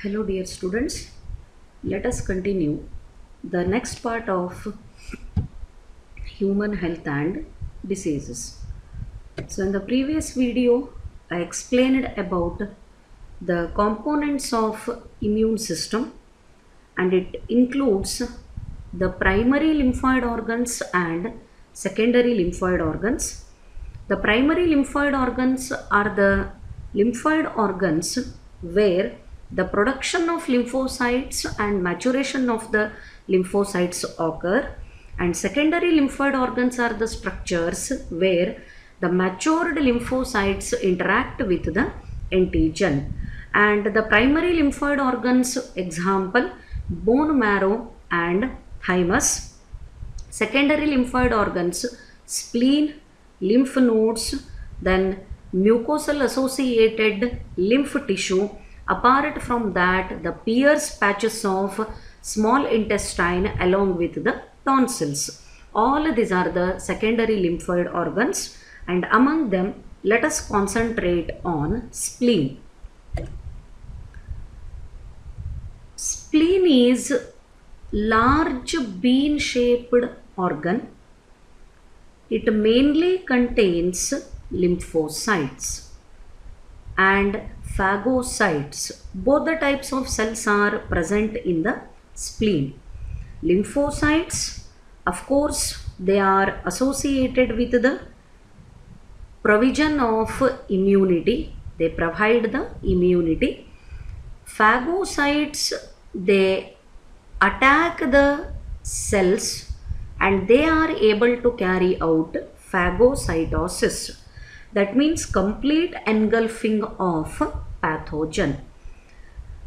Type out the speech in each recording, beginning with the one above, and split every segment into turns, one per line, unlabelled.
Hello dear students, let us continue the next part of human health and diseases. So in the previous video I explained about the components of immune system, and it includes the primary lymphoid organs and secondary lymphoid organs. The primary lymphoid organs are the lymphoid organs where the production of lymphocytes and maturation of the lymphocytes occur, and secondary lymphoid organs are the structures where the matured lymphocytes interact with the antigen. And the primary lymphoid organs, example, bone marrow and thymus. Secondary lymphoid organs, spleen, lymph nodes, then mucosal associated lymph tissue. Apart from that, the Pierce patches of small intestine along with the tonsils. All these are the secondary lymphoid organs, and among them let us concentrate on spleen. Spleen is large bean-shaped organ. It mainly contains lymphocytes and phagocytes. Both the types of cells are present in the spleen. Lymphocytes, of course, they are associated with the provision of immunity. They provide the immunity. Phagocytes, they attack the cells and they are able to carry out phagocytosis. That means complete engulfing of pathogen.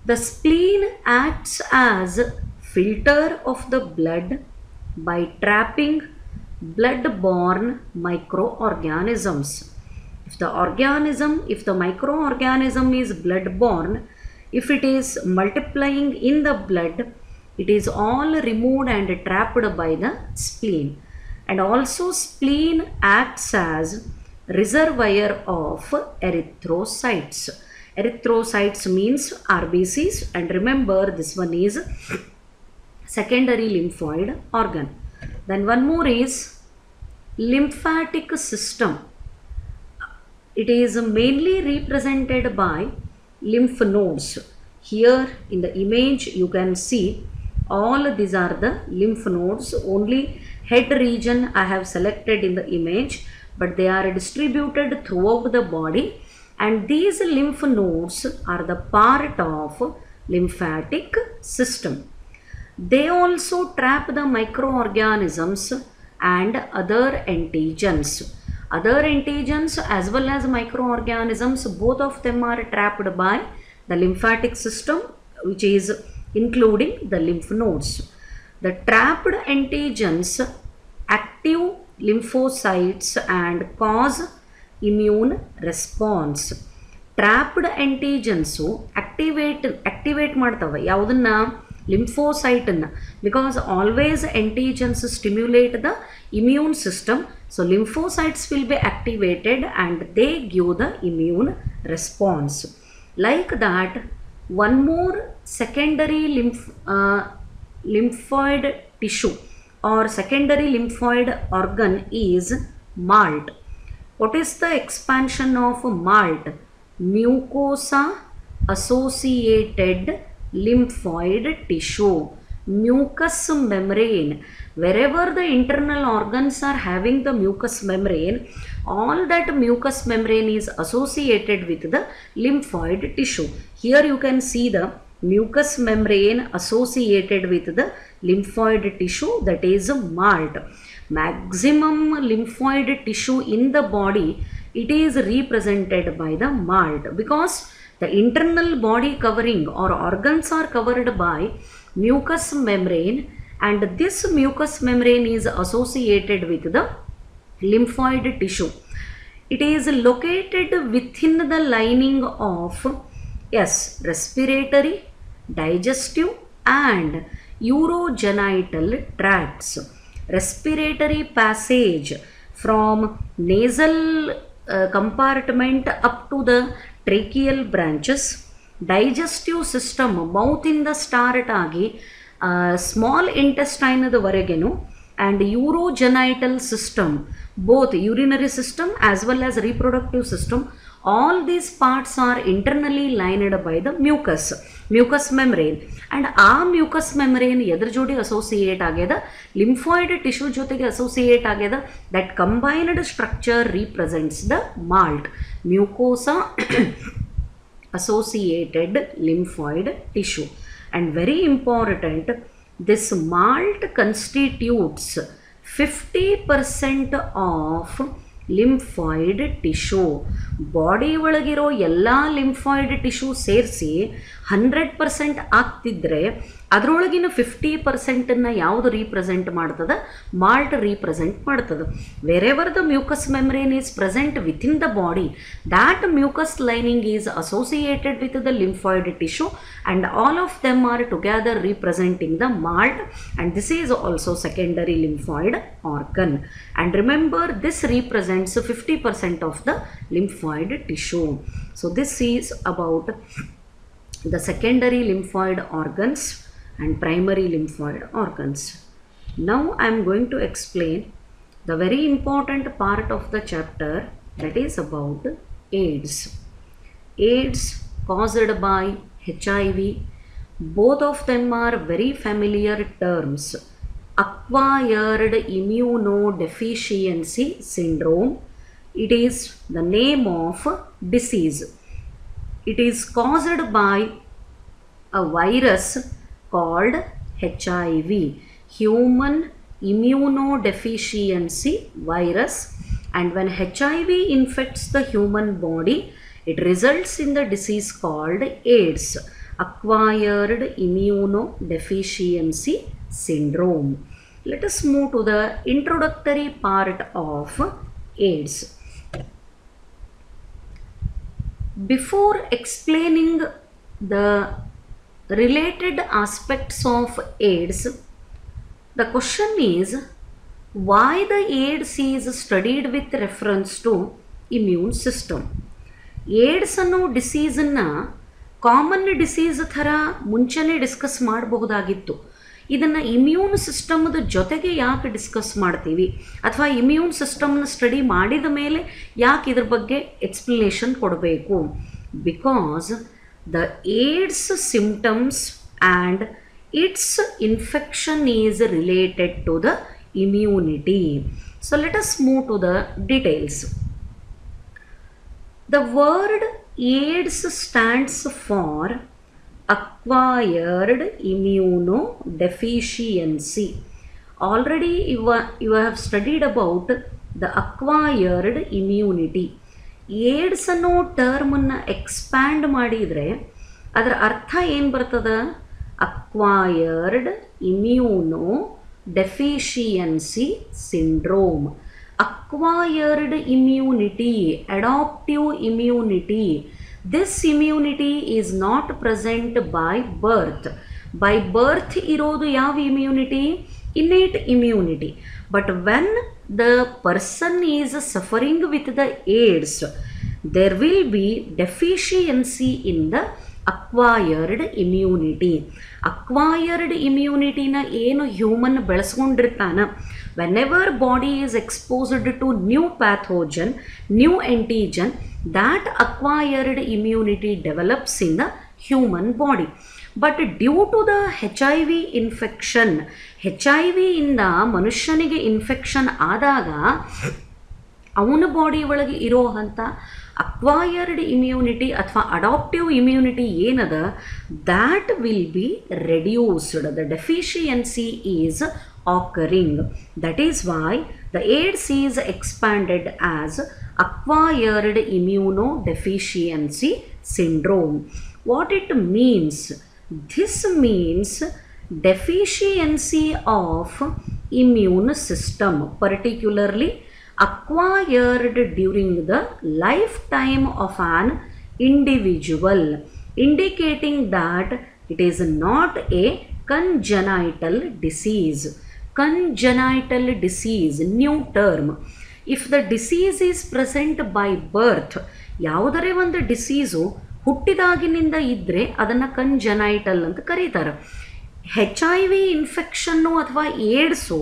The spleen acts as filter of the blood by trapping blood-borne microorganisms. If the microorganism is blood-borne, if it is multiplying in the blood, it is all removed and trapped by the spleen. And also spleen acts as reservoir of erythrocytes. Erythrocytes means RBCs, and remember this one is secondary lymphoid organ. Then one more is lymphatic system. It is mainly represented by lymph nodes. Here in the image you can see all these are the lymph nodes. Only head region I have selected in the image, but they are distributed throughout the body, and these lymph nodes are the part of lymphatic system. They also trap the microorganisms and other antigens. Other antigens as well as microorganisms, both of them are trapped by the lymphatic system, which is including the lymph nodes. The trapped antigens active lymphocytes and cause immune response. Trapped antigens activate ಮಾಡ್ತವೆ ಯಾವುದನ್ನ lymphocyte ಅನ್ನ, because always antigens stimulate the immune system. So lymphocytes will be activated and they give the immune response. Like that, one more secondary lymphoid tissue or secondary lymphoid organ is malt. What is the expansion of malt? Mucosa associated lymphoid tissue. Mucous membrane. Wherever the internal organs are having the mucous membrane, all that mucous membrane is associated with the lymphoid tissue. Here you can see the mucous membrane associated with the lymphoid tissue, that is malt. Maximum lymphoid tissue in the body, it is represented by the malt, because the internal body covering or organs are covered by mucous membrane, and this mucous membrane is associated with the lymphoid tissue. It is located within the lining of respiratory, digestive and urogenital tracts. Respiratory passage from nasal compartment up to the tracheal branches, digestive system ಮೌತಿಂದ start ಆಗಿ small ಇಂಟೆಸ್ಟೈನದವರೆಗೇನು and urogenital system, both urinary system as well as reproductive system, all these parts are internally lined by the mucous membrane. And ಆ mucous membrane ಎದ್ರ ಜೋಡಿ associate ಆಗ್ಯದ, lymphoid tissue ಜೊತೆಗೆ associate ಆಗ್ಯದ. That combined structure represents the malt, mucosa associated lymphoid tissue. And very important, this malt constitutes 50% of lymphoid tissue. Body ಒಳಗಿರೋ ಎಲ್ಲ lymphoid tissue ಸೇರಿಸಿ 100% ಆಗ್ತಿದ್ರೆ ಅದರೊಳಗಿನ 50% ಯಾವುದು ರೀಪ್ರೆಸೆಂಟ್ ಮಾಡ್ತದೆ? ಮಾಲ್ಟ್ ರೀಪ್ರೆಸೆಂಟ್ ಮಾಡ್ತದೆ. Wherever the mucus membrane is present within the body, that mucus lining is associated with the lymphoid tissue and all of them are together representing the malt, and this is also secondary lymphoid organ. And remember, this represents 50% of the lymphoid tissue. So this is about the secondary lymphoid organs and primary lymphoid organs. Now I am going to explain the very important part of the chapter, that is about AIDS. AIDS caused by HIV. Both of them are very familiar terms. Acquired immunodeficiency syndrome, it is the name of disease. It is caused by a virus called HIV, human immunodeficiency virus. And when HIV infects the human body, it results in the disease called AIDS, acquired immunodeficiency syndrome. Let us move to the introductory part of AIDS. Before explaining the related aspects of AIDS, the question is, why the AIDS is studied with reference to immune system? AIDS ಅನ್ನೋ ಡಿಸೀಸನ್ನು common disease ಥರ ಮುಂಚೆನೇ discuss ಮಾಡಬಹುದಾಗಿತ್ತು. ಇದನ್ನು immune ಸಿಸ್ಟಮ್ದ ಜೊತೆಗೆ ಯಾಕೆ discuss ಮಾಡ್ತೀವಿ, ಅಥವಾ immune ಸಿಸ್ಟಮ್ನ study ಮಾಡಿದ ಮೇಲೆ ಯಾಕೆ ಇದ್ರ ಬಗ್ಗೆ ಎಕ್ಸ್ಪ್ಲನೇಷನ್ ಕೊಡಬೇಕು? Because the AIDS symptoms and its infection is related to the immunity. So let us move to the details. The word AIDS stands for acquired immunodeficiency. Already you have studied about the acquired immunity. AIDS ಅನ್ನೋ ಟರ್ಮನ್ನು expand ಮಾಡಿದರೆ ಅದರ ಅರ್ಥ ಏನು ಬರ್ತದೆ? Acquired immunodeficiency syndrome. Acquired immunity, adaptive immunity. This immunity is not present by birth. By birth ಇರೋದು ಯಾವ immunity? Innate immunity. But when the person is suffering with the AIDS, there will be deficiency in the acquired immunity. Acquired immunity na ಏನು human ಬೆಳೆಸ್ಕೊಂಡಿರ್ತಾನ, whenever body is exposed to new pathogen, new antigen, that acquired immunity develops in the human body. But due to the HIV infection, HIV ಇಂದ ಮನುಷ್ಯನಿಗೆ infection ಆದಾಗ ಅವನ body ಒಳಗೆ ಇರೋ ಅಂಥ acquired immunity ಅಥವಾ adaptive immunity ಏನದ, that will be reduced. The deficiency is occurring. That is why the AIDS is expanded as acquired immunodeficiency syndrome. What it means? This means deficiency of immune system, particularly acquired during the lifetime of an individual, indicating that it is not a congenital disease. Congenital disease, new term. If the disease is present by birth, ಯಾವುದರೇ ಒಂದು disease ಹುಟ್ಟಿದಾಗಿನಿಂದ ಇದ್ದರೆ ಅದನ್ನು congenital ಅಂತ ಕರೀತಾರೆ. HIV infection ಅಥವಾ AIDS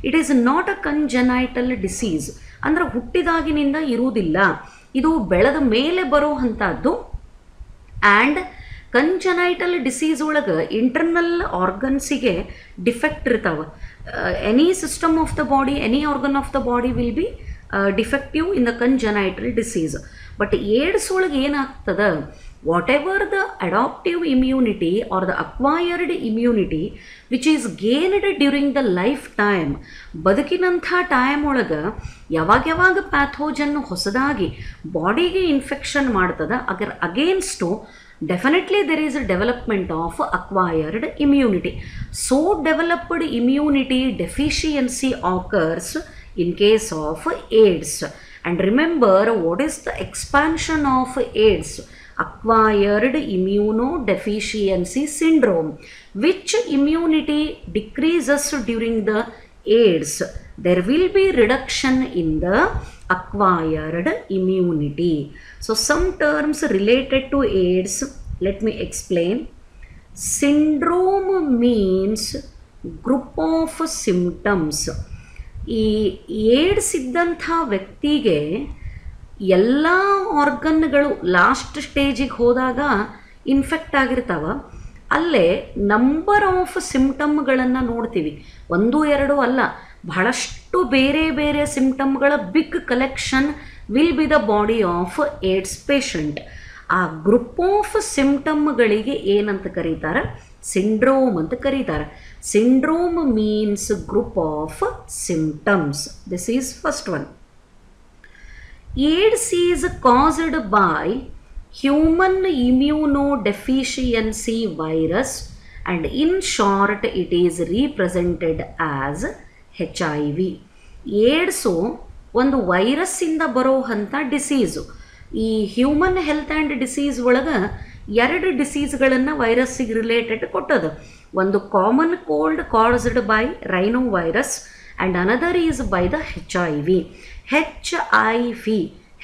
it is not a congenital disease, ಅಂದರೆ ಹುಟ್ಟಿದಾಗಿನಿಂದ ಇರುವುದಿಲ್ಲ, ಇದು ಬೆಳೆದ ಮೇಲೆ ಬರೋ ಅಂಥದ್ದು. ಆ್ಯಂಡ್ ಕಂಜನೈಟಲ್ ಡಿಸೀಸ್ ಒಳಗೆ ಇಂಟರ್ನಲ್ ಆರ್ಗನ್ಸಿಗೆ ಡಿಫೆಕ್ಟ್ ಇರ್ತಾವೆ. Any system of the body, any organ of the body will be defective in the congenital disease. But AIDS ಒಳಗೆ ಏನಾಗ್ತದೆ, whatever the adaptive immunity or the acquired immunity which is gained during the lifetime, ಬದುಕಿನಂಥ time ಒಳಗೆ ಯಾವಾಗ pathogen ಹೊಸದಾಗಿ ಬಾಡಿಗೆ infection ಮಾಡ್ತದೆ, ಅದರ against definitely there is a development of acquired immunity. So developed immunity deficiency occurs in case of AIDS. And remember, what is the expansion of AIDS? Acquired immunodeficiency syndrome. Which immunity decreases during the AIDS? There will be reduction in the acquired immunity. So some terms related to AIDS, let me explain. Syndrome means group of symptoms. ಈ AIDS ಇದ್ದಂಥ ವ್ಯಕ್ತಿಗೆ ಎಲ್ಲ ಆರ್ಗನ್ಗಳು last ಸ್ಟೇಜಿಗೆ ಹೋದಾಗ infect ಆಗಿರ್ತಾವೆ. ಅಲ್ಲೇ number of ಸಿಂಪ್ಟಮ್ಗಳನ್ನು ನೋಡ್ತೀವಿ, 1-2 ಅಲ್ಲ, ಬಹಳಷ್ಟು ಬೇರೆ ಬೇರೆ ಸಿಂಪ್ಟಮ್ಗಳ big collection will be the body of AIDS patient. ಆ ಗ್ರೂಪ್ ಆಫ್ ಸಿಂಪ್ಟಮ್ಗಳಿಗೆ ಏನಂತ ಕರೀತಾರೆ, ಸಿಂಡ್ರೋಮ್ ಅಂತ ಕರೀತಾರೆ. Syndrome means group of symptoms. This is first one. AIDS is caused by human immunodeficiency virus, and in short it is represented as HIV. AIDS ಒಂದು ವೈರಸ್ಸಿಂದ ಬರೋ ಅಂಥ disease. ಈ ಹ್ಯೂಮನ್ ಹೆಲ್ತ್ ಆ್ಯಂಡ್ ಡಿಸೀಸ್ ಒಳಗೆ 2 ಡಿಸೀಸ್ಗಳನ್ನು ವೈರಸ್ಸಿಗೆ related ಕೊಟ್ಟದು. ಒಂದು common cold caused by rhino virus and another is by the HIV. HIV,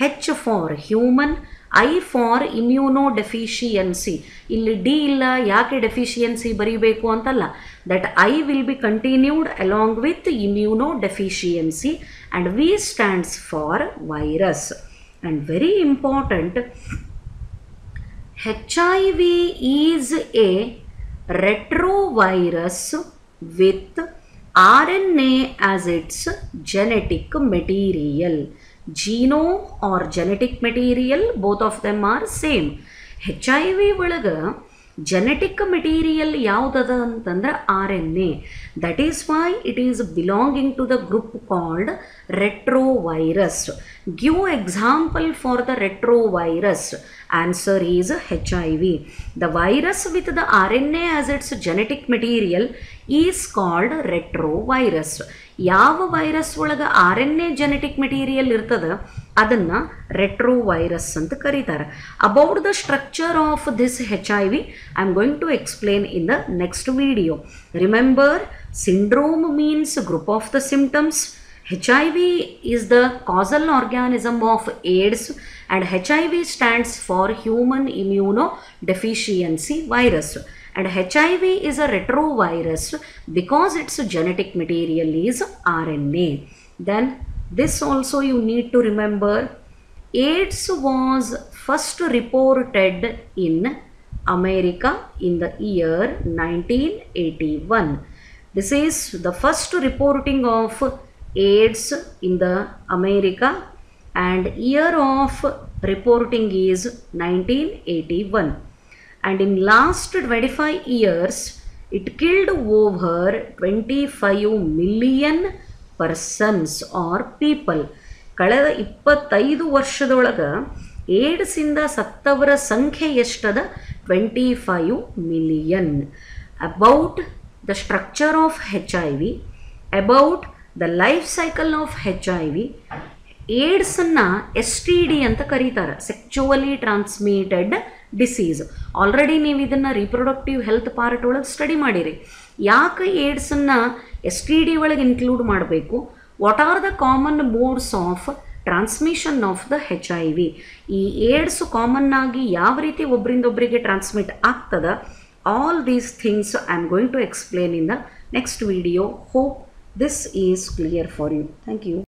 H for human, I for immuno deficiency. ಇಲ್ಲಿ D ಇಲ್ಲ, ಯಾಕೆ deficiency ಬರೀಬೇಕು ಅಂತಲ್ಲ, that I will be continued along with immuno deficiency and we stands for virus. And very important, HIV is a retrovirus with RNA as its genetic material. Genome or genetic material, both of them are same. HIV ಒಳಗೆ genetic material ಯಾವುದದ ಅಂತಂದ್ರೆ RNA. That is why it is belonging to the group called retrovirus. Give example for the retrovirus. Answer is HIV. The virus with the RNA as its genetic material is called retrovirus. ಯಾವ virus ಒಳಗೆ RNA genetic material ಇರ್ತದೆ ಅದನ್ನು retrovirus ಅಂತ ಕರೀತಾರೆ. About the structure of this HIV I am going to explain in the next video. Remember, syndrome means group of the symptoms. HIV is the causal organism of AIDS and HIV stands for human immunodeficiency virus. And HIV is a retrovirus because its genetic material is RNA. Then this also you need to remember, AIDS was first reported in America in the year 1981. This is the first reporting of AIDS in the America and year of reporting is 1981. And in last 25 years it killed over 25 million persons or people. ಕಳೆದ 25 ವರ್ಷದೊಳಗೆ ಏಡ್ಸಿಂದ ಸತ್ತವರ ಸಂಖ್ಯೆ ಎಷ್ಟದ, 25 million. About the structure of HIV, about the life cycle of HIV, ಏಡ್ಸನ್ನು STD ಅಂತ ಕರೀತಾರೆ, ಸೆಕ್ಚುವಲಿ transmitted disease. Already ನೀವು ಇದನ್ನು reproductive health part ಒಳಗೆ study ಮಾಡಿರಿ. ಯಾಕೆ ಏಡ್ಸನ್ನು STD ಒಳಗೆ ಇನ್ಕ್ಲೂಡ್ ಮಾಡಬೇಕು, what are the common modes of transmission of the HIV. ಈ ಏಡ್ಸ್ ಕಾಮನ್ ಆಗಿ ಯಾವ ರೀತಿ ಒಬ್ಬರಿಂದ ಒಬ್ಬರಿಗೆ ಟ್ರಾನ್ಸ್ಮಿಟ್ ಆಗ್ತದ, all these things I am going to explain in the next video. Hope this is clear for you. Thank you.